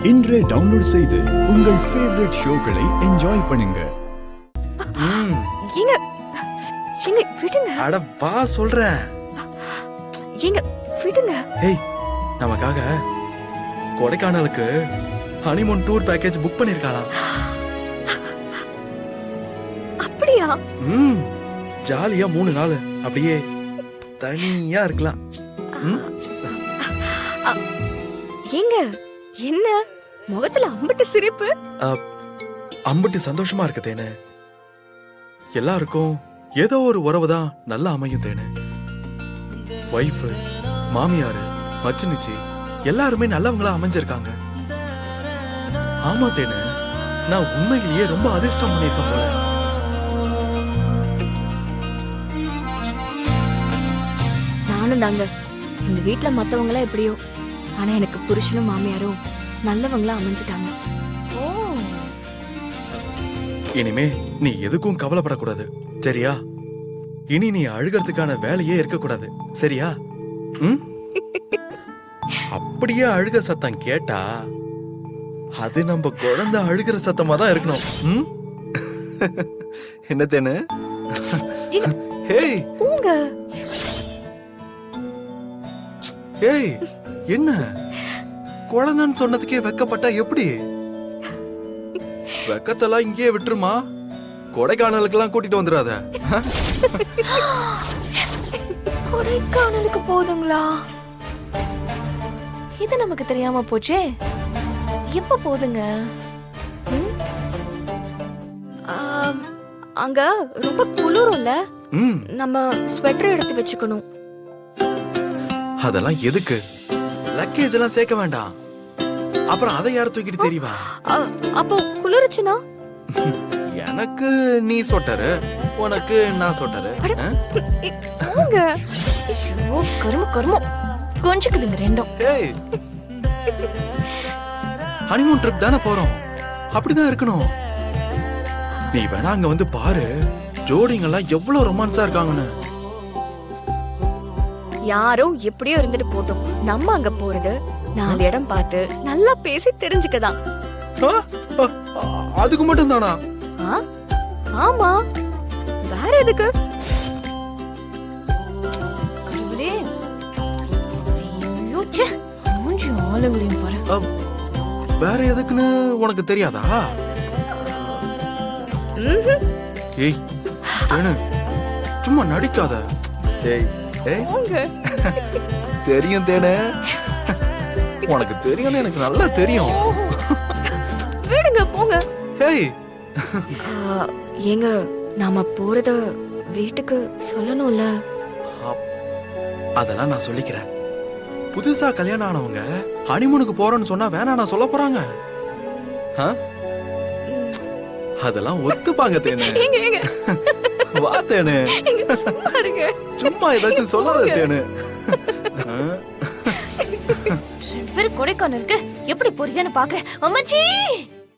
இன்றே டவுன்லோட் செய்து உங்கள் ஃபேவரட் ஷோக்களை என்ஜாய் பண்ணுங்க. ஏங்க ஏங்க விடுங்க. அட வா சொல்றேன். ஏங்க விடுங்க. ஏய் நமக்காக கொடைக்கானலுக்கு ஹனிமூன் டூர் பேக்கேஜ் புக் பண்ணிருக்காளாம். அப்படியா? ஜாலியா 3 நாள் அப்படியே தனியா இருக்கலாம். ஏங்க என்ன முகத்துல அம்பட்டு சிரிப்பு? அம்பட்டு சந்தோஷமா இருக்கு தேனு. எல்லாருக்கும் ஏதோ ஒரு உறவு தான் நல்லா அமையும் தேனு. வைஃப், மாமியாரு, மச்சினிச்சி எல்லாருமே நல்லவங்களா அமைஞ்சிருக்காங்க. ஆமா தேனு, நான் உண்மையிலேயே ரொம்ப அதிர்ஷ்டம் பண்ணிருக்கேன் போல. நானும் தாங்க. இந்த வீட்டுல மத்தவங்கள எப்படியோ, ஆனா எனக்கு புருஷனும் மாமியாரும் நல்லவங்களா அமைஞ்சிட்டாங்க. இனிமே நீ எதுக்கும் கவலைப்படக்கூடாது, சரியா? இனி நீ அழுகிறதுக்கான வேலையே இருக்கக்கூடாது, சரியா? அப்படியே அழுக சத்தம் கேட்டா அது நம்ம குழந்தை அழுகிற சத்தமா தான் இருக்கணும். என்ன தேனு? ஹேய் போங்க. ஏய் என்ன குழந்தைன்னு சொன்னதுக்கே வெக்கப்பட்டா எப்படி? வெக்கத்தெல்லாம் இங்கேயே விட்டுருமா, கொடைக்கானலுக்கெல்லாம் கூட்டிட்டு வந்துடாத. கொடைக்கானலுக்கு போதுங்களா? இது நமக்கு தெரியாம போச்சே. எப்ப போதுங்க? அங்க ரொம்ப குளிரும்ல, நம்ம ஸ்வெட்டர் எடுத்து வச்சுக்கணும். அதெல்லாம் எதுக்கு? லக்கேஜ் எல்லாம் சேர்க்க வேண்டாம். அப்புறம் அதை யார் தூக்கிட்டு தெரியவா? அப்போ குளிருச்சுனா எனக்கு நீ சொட்டரு, உனக்கு நான் சொட்டரு. போங்க. ஐயோ கருமம் கொஞ்சக்குதுங்க ரெண்டும். ஏய் ஹனிமூன் ட்ரிப் தானே போறோம், அப்படிதான் இருக்கணும். நீ வேணா அங்க வந்து பாரு, ஜோடிங்க எல்லாம் எவ்வளவு ரொமான்ஸா இருக்காங்கன்னு. யாரோ எப்படியோ இருந்துட்டு போட்டோம். நம்ம அங்க போறது 4 இடம் பார்த்து நல்லா பேசி தெரிஞ்சுக்கதான். அதுக்கு மட்டும் தானா? ஆமா, வேற எதுக்கு? கடவுளே, ஐயோ ச்சே, மூஞ்சி ஆளுங்களையும் பாரு. வேற எதுக்குன்னு உனக்கு தெரியாதா? ஏய் தேனு, சும்மா நடிக்காத. ஏய் ஏய் தெரியும் தேனு, உனக்கு தெரியும்னு எனக்கு நல்லா தெரியும். விடுங்க போங்க. ஏய் ஏங்க நாம போறத வீட்டுக்கு சொல்லணும்ல. அதெல்லாம் நான் சொல்லிக்கிறேன். புதுசா கல்யாணம் ஆனவங்க ஹனிமூனுக்கு போறோம்னு சொன்னா வேணா நான் சொல்ல போறாங்க? அதெல்லாம் ஒத்துப்பாங்க தேனு. வா தேனு, சும்மா ஏதாச்சும் சொல்லாத தேனு. 2 பேரும் கொடைக்கானலுக்கு எப்படி போறீங்கன்னு பாக்குறேன். அம்மாச்சி